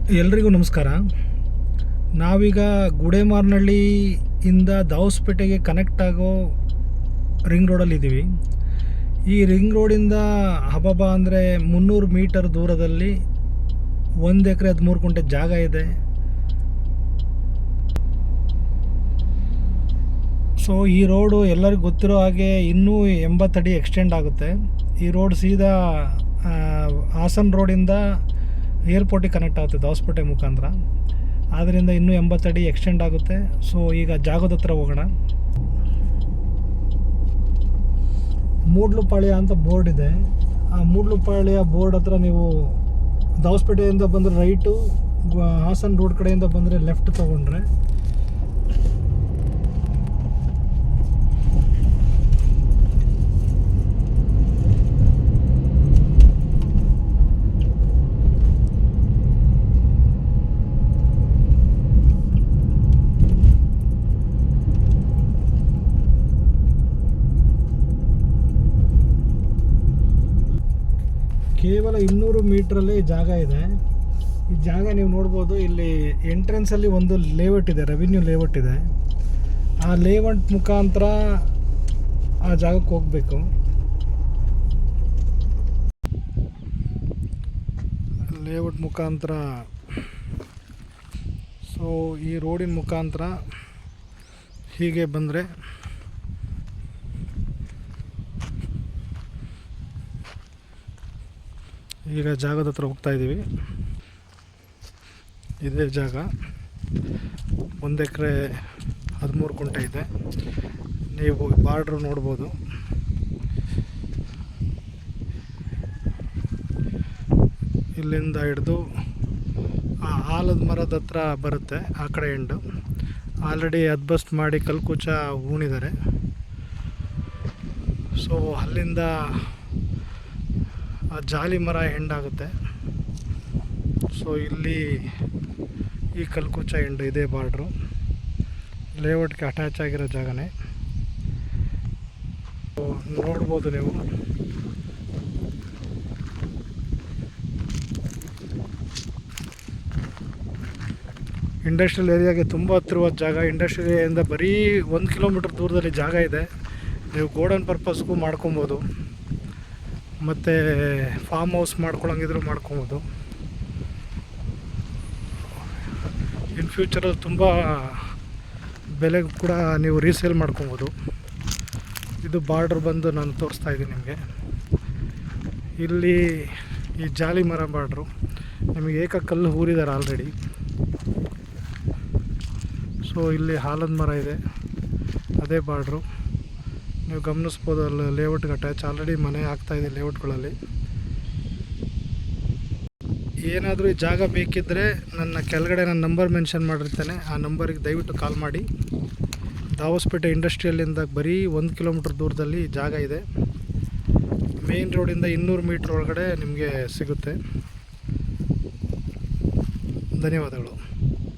ಎಲ್ರಿಗೂ ನಮಸ್ಕಾರ. ನಾವೀಗ ಗುಡೇಮಾರನಹಳ್ಳಿಯಿಂದ ದಾವಸ್ಪೇಟೆಗೆ ಕನೆಕ್ಟ್ ಆಗೋ ರಿಂಗ್ ರೋಡಲ್ಲಿದ್ದೀವಿ. ಈ ರಿಂಗ್ ರೋಡಿಂದ ಹಬಬ ಅಂದರೆ 300 ಮೀಟರ್ ದೂರದಲ್ಲಿ 1 ಎಕರೆ 13 ಗುಂಟೆ ಜಾಗ ಇದೆ. ಸೊ ಈ ರೋಡು ಎಲ್ಲರಿಗೂ ಗೊತ್ತಿರೋ ಹಾಗೆ ಇನ್ನೂ 80 ಅಡಿ ಎಕ್ಸ್ಟೆಂಡ್ ಆಗುತ್ತೆ. ಈ ರೋಡ್ ಸೀದಾ ಹಾಸನ್ ರೋಡಿಂದ ಏರ್ಪೋರ್ಟಿಗೆ ಕನೆಕ್ಟ್ ಆಗುತ್ತೆ ದಾವಸ್ಪೇಟೆ ಮುಖಾಂತರ. ಆದ್ದರಿಂದ ಇನ್ನೂ 80 ಅಡಿ ಎಕ್ಸ್ಟೆಂಡ್ ಆಗುತ್ತೆ. ಸೊ ಈಗ ಜಾಗದ ಹತ್ರ ಹೋಗೋಣ. ಮೂಡ್ಲುಪಾಳ್ಯ ಅಂತ ಬೋರ್ಡ್ ಇದೆ. ಆ ಮೂಡ್ಲುಪಾಳ್ಯ ಬೋರ್ಡ್ ಹತ್ರ ನೀವು ದಾವಸ್ಪೇಟೆಯಿಂದ ಬಂದರೆ ರೈಟು, ಹಾಸನ್ ರೋಡ್ ಕಡೆಯಿಂದ ಬಂದರೆ ಲೆಫ್ಟ್ ತೊಗೊಂಡ್ರೆ ಕೇವಲ 200 ಮೀಟ್ರಲ್ಲಿ ಜಾಗ ಇದೆ. ಈ ಜಾಗ ನೀವು ನೋಡ್ಬೋದು. ಇಲ್ಲಿ ಎಂಟ್ರೆನ್ಸಲ್ಲಿ ಒಂದು ಲೇಔಟ್ ಇದೆ, ರೆವಿನ್ಯೂ ಲೇಔಟ್ ಇದೆ. ಆ ಲೇಔಟ್ ಮುಖಾಂತರ ಆ ಜಾಗಕ್ಕೆ ಹೋಗಬೇಕು. ಲೇಔಟ್ ಮುಖಾಂತರ, ಸೊ ಈ ರೋಡಿನ ಮುಖಾಂತರ ಹೀಗೆ ಬಂದರೆ ಈಗ ಜಾಗದ ಹತ್ರ ಹೋಗ್ತಾ ಇದ್ದೀವಿ. ಇದೇ ಜಾಗ. 1 ಎಕರೆ 13 ಗುಂಟೆ ಇದೆ. ನೀವು ಬಾರ್ಡ್ರು ನೋಡ್ಬೋದು. ಇಲ್ಲಿಂದ ಹಿಡಿದು ಆ ಆಲದ ಮರದ ಹತ್ರ ಬರುತ್ತೆ, ಆ ಕಡೆ ಎಂಡು. ಆಲ್ರೆಡಿ ಅದ್ಬಸ್ಟ್ ಮಾಡಿ ಕಲ್ಕುಚ ಹೂಣಿದ್ದಾರೆ. ಸೊ ಅಲ್ಲಿಂದ ಆ ಜಾಲಿ ಮರ ಎಂಡಾಗುತ್ತೆ. ಸೊ ಇಲ್ಲಿ ಈ ಕಲ್ಕುಚ ಎಂಡು ಇದೆ ಬಾರ್ಡ್ರು. ಲೇಔಟ್ಗೆ ಅಟ್ಯಾಚ್ ಆಗಿರೋ ಜಾಗನೇ. ನೋಡ್ಬೋದು ನೀವು. ಇಂಡಸ್ಟ್ರಿಯಲ್ ಏರಿಯಾಗೆ ತುಂಬ ಹತ್ತಿರವಾದ ಜಾಗ. ಇಂಡಸ್ಟ್ರಿಯಲ್ ಏರಿಯಾದಿಂದ ಬರೀ 1 ಕಿಲೋಮೀಟ್ರ್ ದೂರದಲ್ಲಿ ಜಾಗ ಇದೆ. ನೀವು ಗೋಡನ್ ಪರ್ಪಸ್ಗೂ ಮಾಡ್ಕೊಬೋದು, ಮತ್ತು ಫಾರ್ಮ್ ಹೌಸ್ ಮಾಡ್ಕೊಳಂಗಿದ್ರು ಮಾಡ್ಕೊಬೋದು. ಇನ್ ಫ್ಯೂಚರಲ್ಲಿ ತುಂಬ ಬೆಲೆಗೆ ಕೂಡ ನೀವು ರೀಸೇಲ್ ಮಾಡ್ಕೊಬೋದು. ಇದು ಬಾರ್ಡ್ರ್ ಬಂದು ನಾನು ತೋರಿಸ್ತಾ ಇದ್ದೀನಿ ನಿಮಗೆ. ಇಲ್ಲಿ ಈ ಜಾಲಿ ಮರ ಬಾರ್ಡ್ರು ನಿಮಗೆ ಏಕಕಲ್ಲು ಊರಿದ್ದಾರೆ ಆಲ್ರೆಡಿ. ಸೊ ಇಲ್ಲಿ ಆಲದ ಮರ ಇದೆ, ಅದೇ ಬಾರ್ಡ್ರು ನೀವು ಗಮನಿಸ್ಬೋದು. ಅಲ್ಲಿ ಲೇಔಟ್ಗೆ ಅಟ್ಯಾಚ್ ಆಲ್ರೆಡಿ ಮನೆ ಆಗ್ತಾಯಿದೆ ಲೇಔಟ್ಗಳಲ್ಲಿ. ಏನಾದರೂ ಈ ಜಾಗ ಬೇಕಿದ್ದರೆ ನನ್ನ ಕೆಳಗಡೆ ನನ್ನ ನಂಬರ್ ಮೆನ್ಷನ್ ಮಾಡಿರ್ತೇನೆ. ಆ ನಂಬರಿಗೆ ದಯವಿಟ್ಟು ಕಾಲ್ ಮಾಡಿ. ದಾವಸ್ಪೇಟೆ ಇಂಡಸ್ಟ್ರಿಯಲ್ಲಿಂದ ಬರೀ 1 ಕಿಲೋಮೀಟ್ರ್ ದೂರದಲ್ಲಿ ಜಾಗ ಇದೆ. ಮೇನ್ ರೋಡಿಂದ 200 ಮೀಟ್ರ್ ಒಳಗಡೆ ನಿಮಗೆ ಸಿಗುತ್ತೆ. ಧನ್ಯವಾದಗಳು.